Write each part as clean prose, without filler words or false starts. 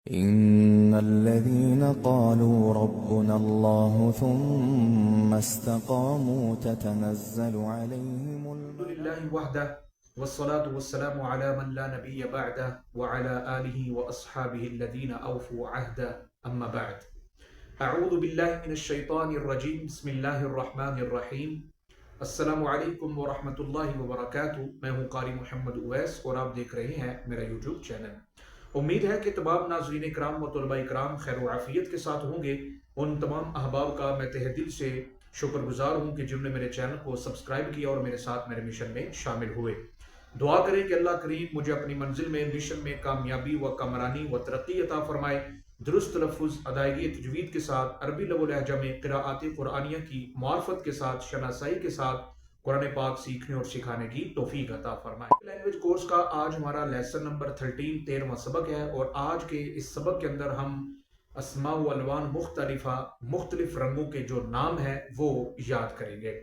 إن الذين قالوا ربنا الله ثم استقاموا تتنزل عليهم الحمد لله وحده والصلاة والسلام على من لا نبي بعده وعلى آله وأصحابه الذين أوفوا عهده أما بعد أعوذ بالله من الشيطان الرجيم بسم الله الرحمن الرحيم السلام علیکم ورحمۃ اللہ وبرکاتہ۔ میں ہوں قاری محمد اویس اور آپ دیکھ رہے ہیں میرا یوٹیوب چینل۔ امید ہے کہ تمام ناظرین کرام و طلباء کرام خیر و عافیت کے ساتھ ہوں گے۔ ان تمام احباب کا میں تہ دل سے شکر گزار ہوں کہ جنہوں نے میرے چینل کو سبسکرائب کیا اور میرے ساتھ میرے مشن میں شامل ہوئے۔ دعا کریں کہ اللہ کریم مجھے اپنی منزل میں مشن میں کامیابی و کامرانی و ترقی عطا فرمائے۔ درست تلفظ، ادائیگی تجوید کے ساتھ عربی لب و لہجہ میں قراءات قرآنیہ کی معرفت کے ساتھ شناسائی کے ساتھ قرآن پاک سیکھنے اور سکھانے کی توفیق عطا فرمائے۔ لینگویج کورس کا آج ہمارا لیسن نمبر 13واں سبق ہے، اور آج کے اس سبق کے اندر ہم اسماء و الوان مختلفہ، مختلف رنگوں کے جو نام ہیں وہ یاد کریں گے۔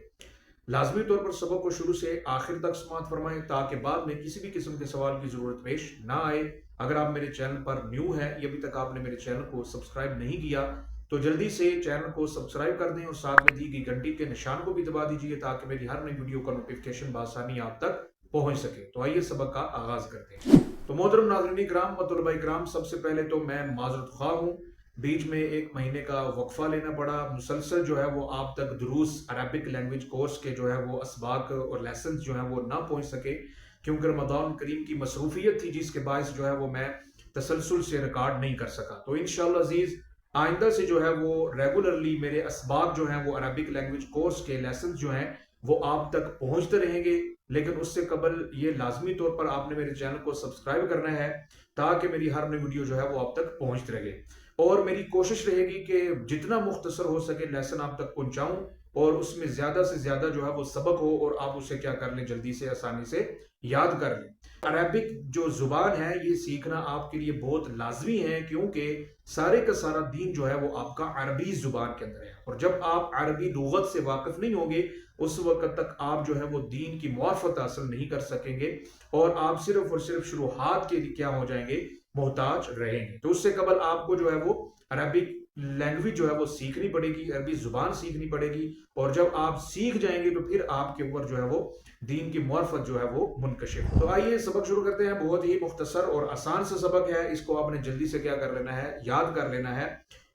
لازمی طور پر سبق کو شروع سے آخر تک سماعت فرمائیں تاکہ بعد میں کسی بھی قسم کے سوال کی ضرورت پیش نہ آئے۔ اگر آپ میرے چینل پر نیو ہیں یا ابھی تک آپ نے میرے چینل کو سبسکرائب نہیں کیا تو جلدی سے چینل کو سبسکرائب کر دیں اور ساتھ میں دی گئی گھنٹی کے نشان کو بھی دبا دیجیے تاکہ میری ہر نئی ویڈیو کا نوٹیفیکیشن بآسانی آپ تک پہنچ سکے۔ تو آئیے سبق کا آغاز کرتے ہیں۔ تو محترم ناظرین کرام و طلباء کرام، سب سے پہلے تو میں معذرت خواہ ہوں، بیچ میں 1 مہینے کا وقفہ لینا پڑا۔ مسلسل جو ہے وہ آپ تک دروس عربک لینگویج کورس کے جو ہے وہ اسباق اور لیسنز جو ہیں وہ نہ پہنچ سکے، کیونکہ رمضان کریم کی مصروفیت تھی جس کے باعث جو ہے وہ میں تسلسل سے ریکارڈ نہیں کر سکا۔ تو انشاءاللہ عزیز آئندہ سے جو ہے وہ ریگولرلی میرے اسباق جو ہیں وہ عربک لینگویج کورس کے لیسنز جو ہیں وہ آپ تک پہنچتے رہیں گے، لیکن اس سے قبل یہ لازمی طور پر آپ نے میرے چینل کو سبسکرائب کرنا ہے تاکہ میری ہر نئی ویڈیو جو ہے وہ آپ تک پہنچتے رہے، اور میری کوشش رہے گی کہ جتنا مختصر ہو سکے لیسن آپ تک پہنچاؤں اور اس میں زیادہ سے زیادہ جو ہے وہ سبق ہو اور آپ اسے کیا کر لیں، جلدی سے آسانی سے یاد کر لیں۔ عربک جو زبان ہے یہ سیکھنا آپ کے لیے بہت لازمی ہے، کیونکہ سارے کا سارا دین جو ہے وہ آپ کا عربی زبان کے اندر ہے، اور جب آپ عربی لغت سے واقف نہیں ہوں گے اس وقت تک آپ جو ہے وہ دین کی معرفت حاصل نہیں کر سکیں گے، اور آپ صرف اور صرف شروحات کے لیے کیا ہو جائیں گے، محتاج رہیں گے۔ تو اس سے قبل آپ کو جو ہے وہ عربک لینگویج جو ہے وہ سیکھنی پڑے گی، عربی زبان سیکھنی پڑے گی، اور جب آپ سیکھ جائیں گے تو پھر آپ کے اوپر جو ہے وہ دین کی معرفت جو ہے وہ منکشف۔ تو آئیے سبق شروع کرتے ہیں۔ بہت ہی مختصر اور آسان سے سبق ہے، اس کو آپ نے جلدی سے کیا کر لینا ہے، یاد کر لینا ہے،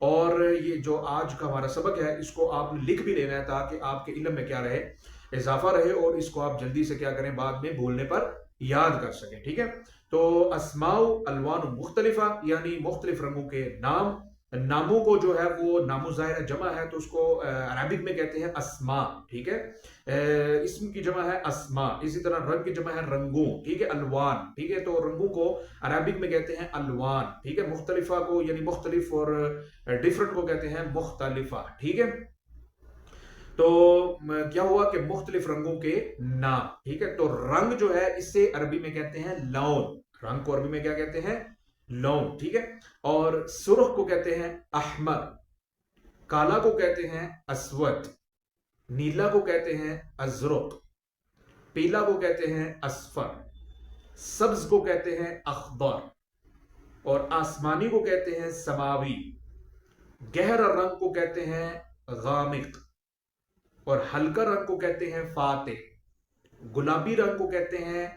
اور یہ جو آج کا ہمارا سبق ہے اس کو آپ نے لکھ بھی لینا ہے تاکہ آپ کے علم میں کیا رہے، اضافہ رہے، اور اس کو آپ جلدی سے کیا کریں، بعد میں بولنے پر یاد کر سکیں۔ ٹھیک ہے، تو اسماء الوان مختلفہ یعنی مختلف رنگوں کے نام، ناموں کو جو ہے وہ نام ظاہرہ جمع ہے تو اس کو عربک میں کہتے ہیں اسماء۔ ٹھیک ہے، اسم کی جمع ہے اسماء، اسی طرح رنگ کی جمع ہے رنگوں۔ ٹھیک ہے، الوان۔ ٹھیک ہے، تو رنگوں کو عربک میں کہتے ہیں الوان۔ ٹھیک ہے، مختلفہ کو یعنی مختلف اور ڈیفرنٹ کو کہتے ہیں مختلفہ۔ ٹھیک ہے، تو کیا ہوا کہ مختلف رنگوں کے نام۔ ٹھیک ہے، تو رنگ جو ہے اس سے عربی میں کہتے ہیں لون۔ رنگ کو عربی میں کیا کہتے ہیں، لون۔ ٹھیک ہے، اور سرخ کو کہتے ہیں احمر، کالا کو کہتے ہیں اسود، نیلا کو کہتے ہیں ازرق، پیلا کو کہتے ہیں اصفر، سبز کو کہتے ہیں اخضر، اور آسمانی کو کہتے ہیں سماوی، گہرا رنگ کو کہتے ہیں غامق، اور ہلکا رنگ کو کہتے ہیں فاتح، گلابی رنگ کو کہتے ہیں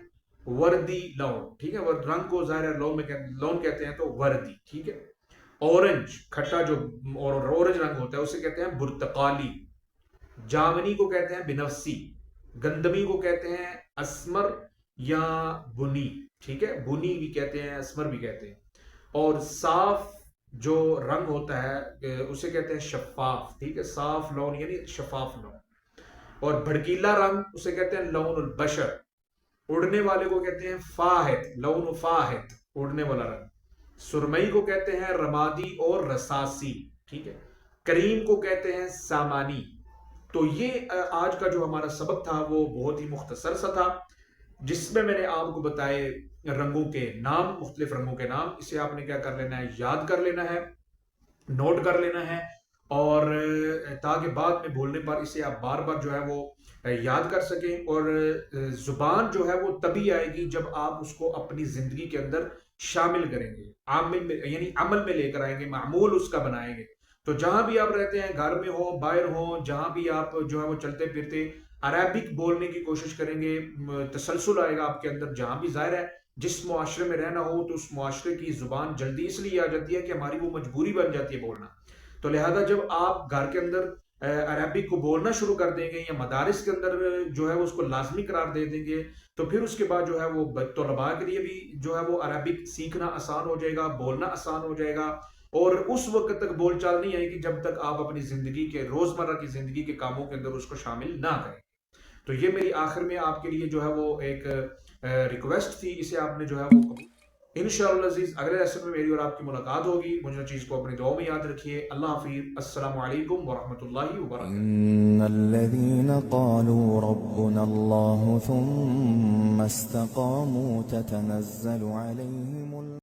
وردی لون۔ ٹھیک ہے، رنگ کو ظاہر لون کہتے ہیں تو وردی۔ ٹھیک ہے، اورنج کھٹا جو اورنج رنگ ہوتا ہے اسے کہتے ہیں برتقالی، جامنی کو کہتے ہیں بنفسی، گندمی کو کہتے ہیں اسمر یا بنی۔ ٹھیک ہے، بنی بھی کہتے ہیں، اسمر بھی کہتے ہیں، اور صاف جو رنگ ہوتا ہے اسے کہتے ہیں شفاف۔ ٹھیک ہے، صاف لون یعنی شفاف لون، اور بھڑکیلا رنگ اسے کہتے ہیں لون البشر، اڑنے والے کو کہتے ہیں فاحت، لون فاحت، اڑنے والا رنگ، سرمئی کو کہتے ہیں رمادی اور رساسی۔ ٹھیک ہے، کریم کو کہتے ہیں سامانی۔ تو یہ آج کا جو ہمارا سبق تھا وہ بہت ہی مختصر سا تھا، جس میں میں نے آپ کو بتائے رنگوں کے نام، مختلف رنگوں کے نام۔ اسے آپ نے کیا کر لینا ہے، یاد کر لینا ہے، نوٹ کر لینا ہے، اور تاکہ بعد میں بولنے پر اسے آپ بار بار جو ہے وہ یاد کر سکیں، اور زبان جو ہے وہ تبھی آئے گی جب آپ اس کو اپنی زندگی کے اندر شامل کریں گے، عامل میں یعنی عمل میں لے کر آئیں گے، معمول اس کا بنائیں گے۔ تو جہاں بھی آپ رہتے ہیں، گھر میں ہوں، باہر ہوں، جہاں بھی آپ جو ہے وہ چلتے پھرتے عربک بولنے کی کوشش کریں گے، تسلسل آئے گا آپ کے اندر۔ جہاں بھی ظاہر ہے جس معاشرے میں رہنا ہو تو اس معاشرے کی زبان جلدی اس لیے آ جاتی ہے کہ ہماری وہ مجبوری بن جاتی ہے بولنا۔ تو لہذا جب آپ گھر کے اندر عربک کو بولنا شروع کر دیں گے یا مدارس کے اندر جو ہے اس کو لازمی قرار دے دیں گے، تو پھر اس کے بعد جو ہے وہ طلباء کے لیے بھی جو ہے وہ عربک سیکھنا آسان ہو جائے گا، بولنا آسان ہو جائے گا، اور اس وقت تک بول چال نہیں آئے گی جب تک آپ اپنی زندگی کے روزمرہ کی زندگی کے کاموں کے اندر اس کو شامل نہ کریں۔ تو یہ میری آخر میں آپ کے لیے جو ہے وہ ایک ریکویسٹ تھی، اسے آپ نے جو ہے وہ انشاءاللہ عزیز اگلے لیسن میں میری اور آپ کی ملاقات ہوگی۔ مجھے چیز کو اپنی دعاؤں میں یاد رکھیے۔ اللہ حافظ، السلام علیکم ورحمۃ اللہ وبرکاتہ۔ إن الذين قالوا ربنا الله ثم استقاموا تتنزل عليهم